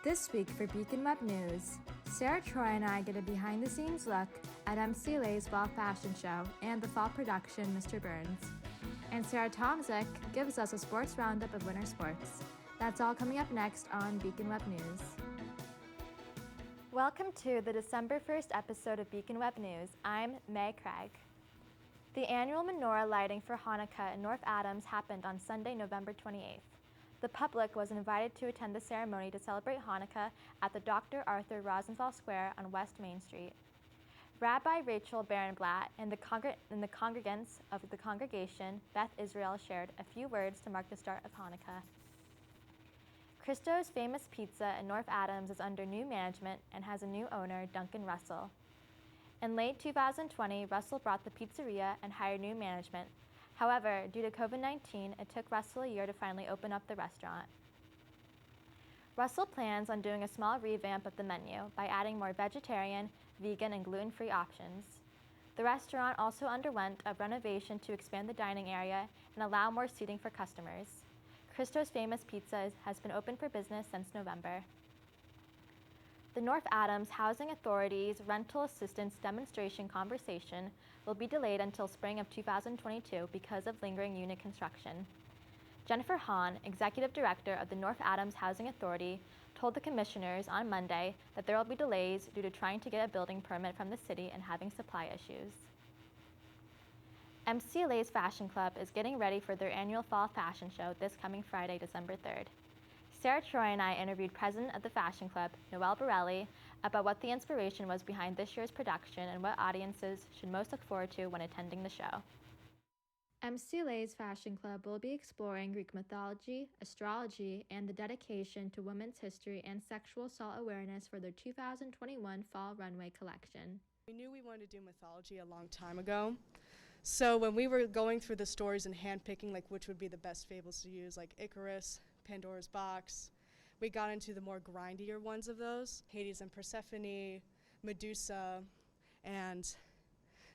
This week for Beacon Web News, Sarah, Troy, and I get a behind-the-scenes look at MCLA's Fall Fashion Show and the fall production, Mr. Burns. And Sarah Tomczyk gives us a sports roundup of winter sports. That's all coming up next on Beacon Web News. Welcome to the December 1st episode of Beacon Web News. I'm May Craig. The annual menorah lighting for Hanukkah in North Adams happened on Sunday, November 28th. The public was invited to attend the ceremony to celebrate Hanukkah at the Dr. Arthur Rosenthal Square on West Main Street. Rabbi Rachel Barenblatt and the congregants of the congregation, Beth Israel, shared a few words to mark the start of Hanukkah. Christo's Famous Pizza in North Adams is under new management and has a new owner, Duncan Russell. In late 2020, Russell bought the pizzeria and hired new management. However, due to COVID-19, it took Russell a year to finally open up the restaurant. Russell plans on doing a small revamp of the menu by adding more vegetarian, vegan, and gluten-free options. The restaurant also underwent a renovation to expand the dining area and allow more seating for customers. Christo's Famous Pizza has been open for business since November. The North Adams Housing Authority's rental assistance demonstration conversation will be delayed until spring of 2022 because of lingering unit construction. Jennifer Hahn, Executive Director of the North Adams Housing Authority, told the commissioners on Monday that there will be delays due to trying to get a building permit from the city and having supply issues. MCLA's Fashion Club is getting ready for their annual fall fashion show this coming Friday, December 3rd. Sarah, Troy, and I interviewed President of the Fashion Club, Noelle Borelli, about what the inspiration was behind this year's production and what audiences should most look forward to when attending the show. MCLA's Fashion Club will be exploring Greek mythology, astrology, and the dedication to women's history and sexual assault awareness for their 2021 Fall Runway collection. We knew we wanted to do mythology a long time ago. So when we were going through the stories and handpicking like which would be the best fables to use, like Icarus, Pandora's Box, we got into the more grindier ones of those. Hades and Persephone, Medusa, and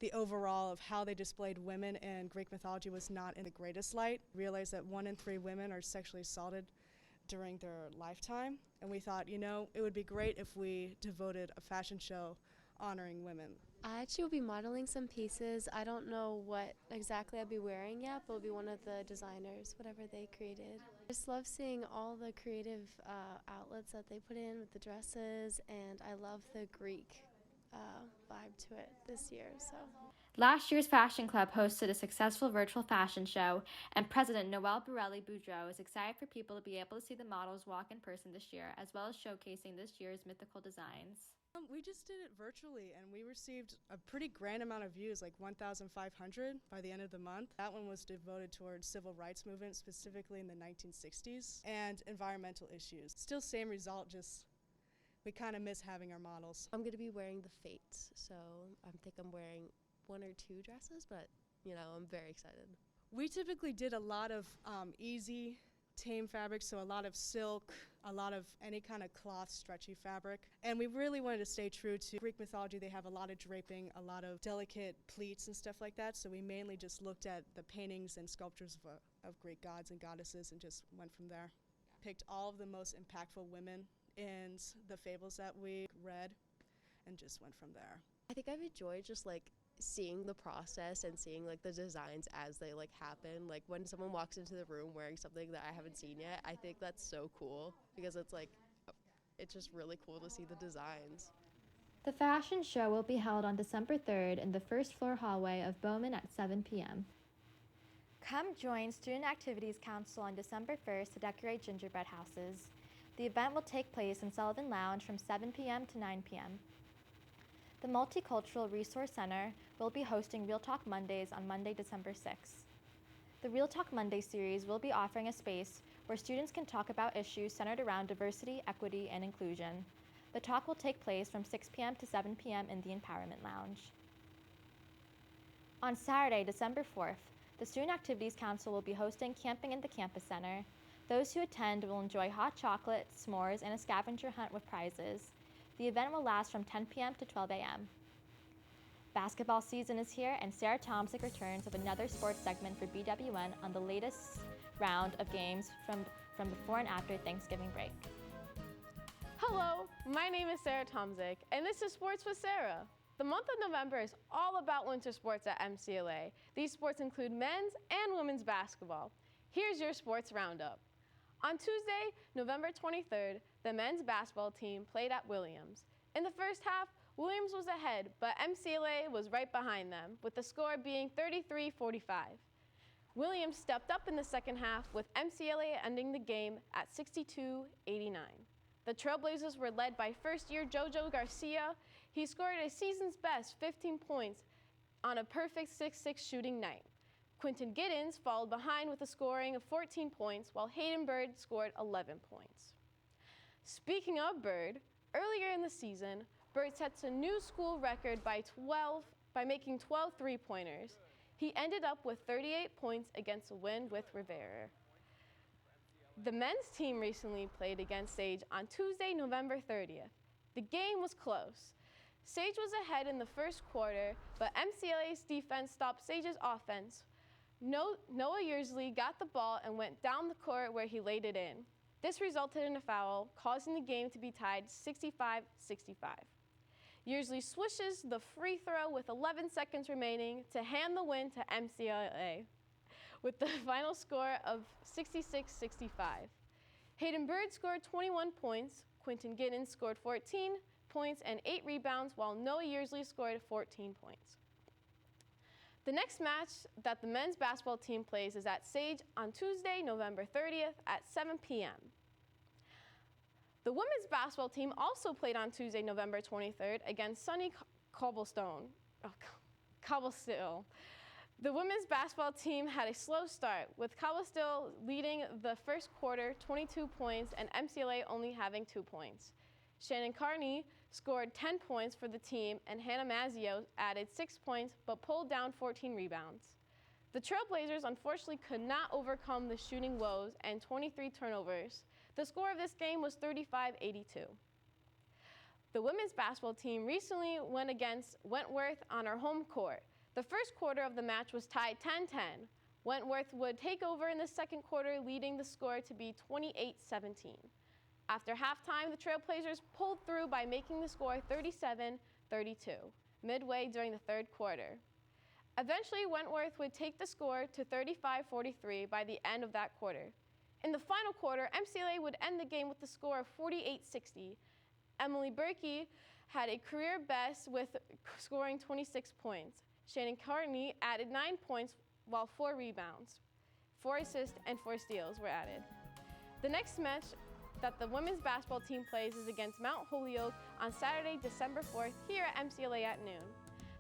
the overall of how they displayed women in Greek mythology was not in the greatest light. Realized that 1 in 3 women are sexually assaulted during their lifetime. And we thought, you know, it would be great if we devoted a fashion show honoring women. I actually will be modeling some pieces. I don't know what exactly I'll be wearing yet, but it'll be one of the designers, whatever they created. I just love seeing all the creative outlets that they put in with the dresses, and I love the Greek vibe to it this year. So. Last year's Fashion Club hosted a successful virtual fashion show, and President Noelle Borelli Boudreau is excited for people to be able to see the models walk in person this year, as well as showcasing this year's mythical designs. We just did it virtually, and we received a pretty grand amount of views, like 1,500 by the end of the month. That one was devoted towards civil rights movement, specifically in the 1960s, and environmental issues. Still same result, just we kind of miss having our models. I'm going to be wearing the Fates, so I think I'm wearing 1 or 2 dresses, but, you know, I'm very excited. We typically did a lot of easy, tame fabrics, so a lot of silk, a lot of any kind of cloth, stretchy fabric. And we really wanted to stay true to Greek mythology. They have a lot of draping, a lot of delicate pleats and stuff like that, so we mainly just looked at the paintings and sculptures of Greek gods and goddesses and just went from there. Picked all of the most impactful women in the fables that we read and just went from there. I think I've enjoyed just like seeing the process and seeing like the designs as they like happen. Like when someone walks into the room wearing something that I haven't seen yet, I think that's so cool because it's like, it's just really cool to see the designs. The fashion show will be held on December 3rd in the first floor hallway of Bowman at 7 p.m. Come join Student Activities Council on December 1st to decorate gingerbread houses. The event will take place in Sullivan Lounge from 7 p.m. to 9 p.m. The Multicultural Resource Center will be hosting Real Talk Mondays on Monday, December 6th. The Real Talk Monday series will be offering a space where students can talk about issues centered around diversity, equity, and inclusion. The talk will take place from 6 p.m. to 7 p.m. in the Empowerment Lounge. On Saturday, December 4th, the Student Activities Council will be hosting Camping in the Campus Center. Those who attend will enjoy hot chocolate, s'mores, and a scavenger hunt with prizes. The event will last from 10 p.m. to 12 a.m. Basketball season is here, and Sarah Tomczyk returns with another sports segment for BWN on the latest round of games from before and after Thanksgiving break. Hello, my name is Sarah Tomczyk, and this is Sports with Sarah. The month of November is all about winter sports at MCLA. These sports include men's and women's basketball. Here's your sports roundup. On Tuesday, November 23rd, the men's basketball team played at Williams. In the first half, Williams was ahead, but MCLA was right behind them, with the score being 33-45. Williams stepped up in the second half, with MCLA ending the game at 62-89. The Trailblazers were led by first-year Jojo Garcia. He scored a season's best 15 points on a perfect 6-6 shooting night. Quentin Giddens followed behind with a scoring of 14 points, while Hayden Bird scored 11 points. Speaking of Bird, earlier in the season, Bird sets a new school record by making 12 three-pointers. He ended up with 38 points against a win with Rivera. The men's team recently played against Sage on Tuesday, November 30th. The game was close. Sage was ahead in the first quarter, but MCLA's defense stopped Sage's offense. Noah Yearsley got the ball and went down the court where he laid it in. This resulted in a foul, causing the game to be tied 65-65. Yearsley swishes the free throw with 11 seconds remaining to hand the win to MCLA, with the final score of 66-65. Hayden Bird scored 21 points, Quentin Giddens scored 14 points and 8 rebounds, while Noah Yearsley scored 14 points. The next match that the men's basketball team plays is at Sage on Tuesday, November 30th at 7 p.m. The women's basketball team also played on Tuesday, November 23rd against Sunny Cobblestone. The women's basketball team had a slow start, with Cobblestone leading the first quarter 22 points and MCLA only having 2 points. Shannon Carney scored 10 points for the team, and Hannah Mazzio added 6 points but pulled down 14 rebounds. The Trailblazers unfortunately could not overcome the shooting woes and 23 turnovers. The score of this game was 35-82. The women's basketball team recently went against Wentworth on our home court. The first quarter of the match was tied 10-10. Wentworth would take over in the second quarter, leading the score to be 28-17. After halftime, the Trailblazers pulled through by making the score 37-32, midway during the third quarter. Eventually, Wentworth would take the score to 35-43 by the end of that quarter. In the final quarter, MCLA would end the game with the score of 48-60. Emily Berkey had a career best with scoring 26 points. Shannon Carney added 9 points, while 4 rebounds, 4 assists, and 4 steals were added. The next match that the women's basketball team plays is against Mount Holyoke on Saturday, December 4th, here at MCLA at noon.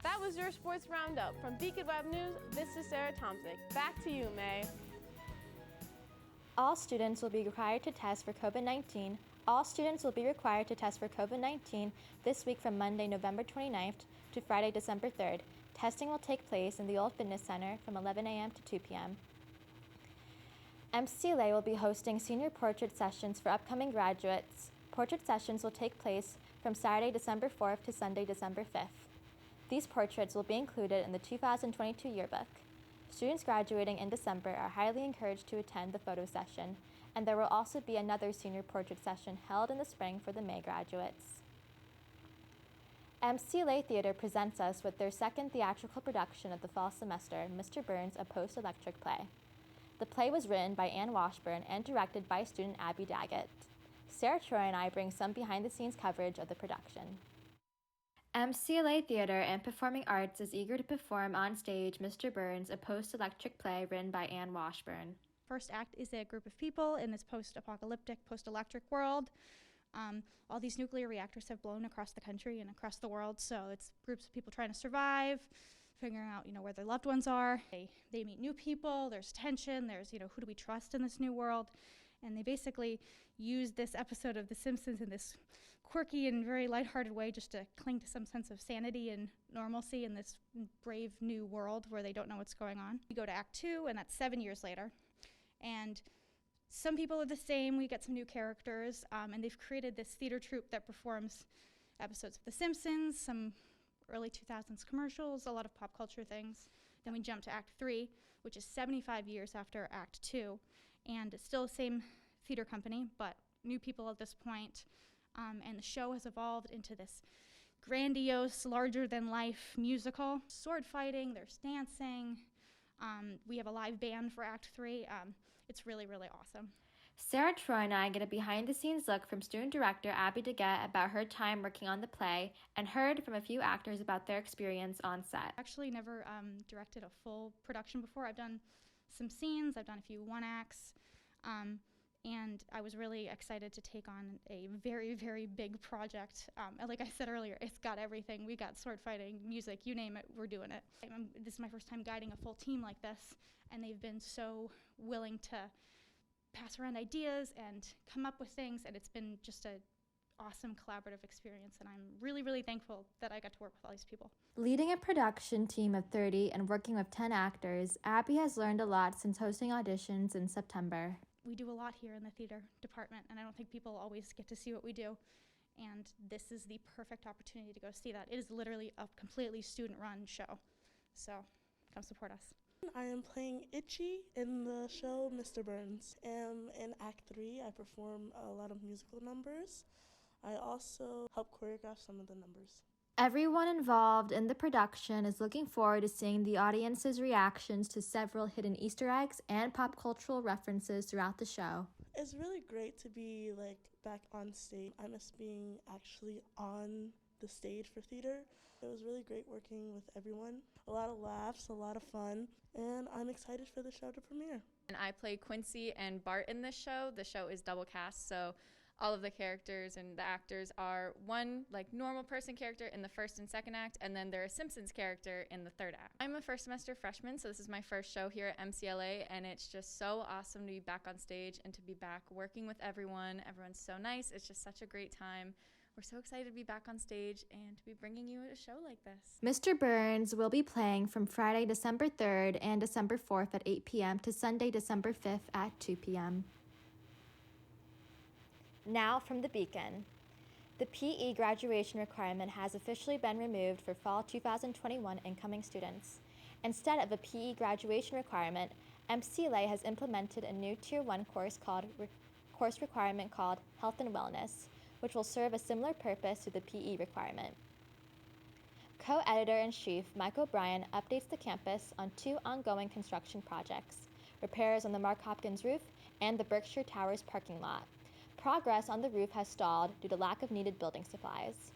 That was your sports roundup. From Beacon Web News, this is Sarah Tomczyk. Back to you, May. All students will be required to test for COVID-19. All students will be required to test for COVID-19 this week from Monday, November 29th to Friday, December 3rd. Testing will take place in the Old Fitness Center from 11 a.m. to 2 p.m. MCLA will be hosting senior portrait sessions for upcoming graduates. Portrait sessions will take place from Saturday, December 4th to Sunday, December 5th. These portraits will be included in the 2022 yearbook. Students graduating in December are highly encouraged to attend the photo session, and there will also be another senior portrait session held in the spring for the May graduates. MCLA Theater presents us with their second theatrical production of the fall semester, Mr. Burns, a post-electric play. The play was written by Anne Washburn and directed by student Abby Daggett. Sarah Troy and I bring some behind-the-scenes coverage of the production. MCLA Theater and Performing Arts is eager to perform on stage Mr. Burns, a post-electric play written by Anne Washburn. First act is a group of people in this post-apocalyptic, post-electric world. All these nuclear reactors have blown across the country and across the world, so it's groups of people trying to survive, figuring out, where their loved ones are. They meet new people, there's tension, there's, who do we trust in this new world? And they basically use this episode of The Simpsons in this quirky and very lighthearted way just to cling to some sense of sanity and normalcy in this brave new world where they don't know what's going on. We go to Act 2, and that's 7 years later. And some people are the same. We get some new characters, and they've created this theater troupe that performs episodes of The Simpsons, some early 2000s commercials, a lot of pop culture things. Then we jump to Act 3, which is 75 years after Act 2, and it's still the same theater company, but new people at this point. And the show has evolved into this grandiose, larger-than-life musical. Sword fighting, there's dancing. We have a live band for Act 3. It's really, really awesome. Sarah, Troy, and I get a behind-the-scenes look from student director Abby DeGette about her time working on the play and heard from a few actors about their experience on set. Actually never directed a full production before. I've done some scenes, I've done a few one-acts, and I was really excited to take on a very, very big project. And like I said earlier, it's got everything. We got sword fighting, music, you name it, we're doing it. This is my first time guiding a full team like this, and they've been so willing to pass around ideas and come up with things, and it's been just an awesome collaborative experience, and I'm really, really thankful that I got to work with all these people. Leading a production team of 30 and working with 10 actors, Abby has learned a lot since hosting auditions in September. We do a lot here in the theater department, and I don't think people always get to see what we do, and this is the perfect opportunity to go see that. It is literally a completely student-run show, so come support us. I am playing Itchy in the show Mr. Burns. In Act 3, I perform a lot of musical numbers. I also help choreograph some of the numbers. Everyone involved in the production is looking forward to seeing the audience's reactions to several hidden Easter eggs and pop cultural references throughout the show. It's really great to be back on stage. I miss being actually on the stage for theater. It was really great working with everyone. A lot of laughs, a lot of fun, and I'm excited for the show to premiere. And I play Quincy and Bart in this show. The show is double cast, so all of the characters and the actors are one normal person character in the first and second act, and then they're a Simpsons character in the third act. I'm a first semester freshman, so this is my first show here at MCLA, and it's just so awesome to be back on stage and to be back working with everyone. Everyone's so nice. It's just such a great time. We're so excited to be back on stage and to be bringing you a show like this. Mr. Burns will be playing from Friday, December 3rd and December 4th at 8 p.m. to Sunday, December 5th at 2 p.m. Now from the Beacon. The PE graduation requirement has officially been removed for fall 2021 incoming students. Instead of a PE graduation requirement, MCLA has implemented a new Tier 1 course requirement called Health and Wellness, which will serve a similar purpose to the PE requirement. Co-editor-in-chief Mike O'Brien updates the campus on 2 ongoing construction projects, repairs on the Mark Hopkins roof and the Berkshire Towers parking lot. Progress on the roof has stalled due to lack of needed building supplies.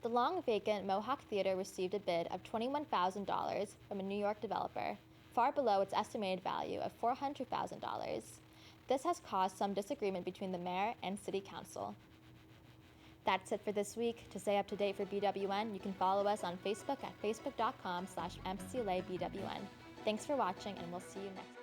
The long-vacant Mohawk Theater received a bid of $21,000 from a New York developer, far below its estimated value of $400,000. This has caused some disagreement between the mayor and city council. That's it for this week. To stay up to date for BWN, you can follow us on Facebook at facebook.com/MCLABWN. Thanks for watching, and we'll see you next time.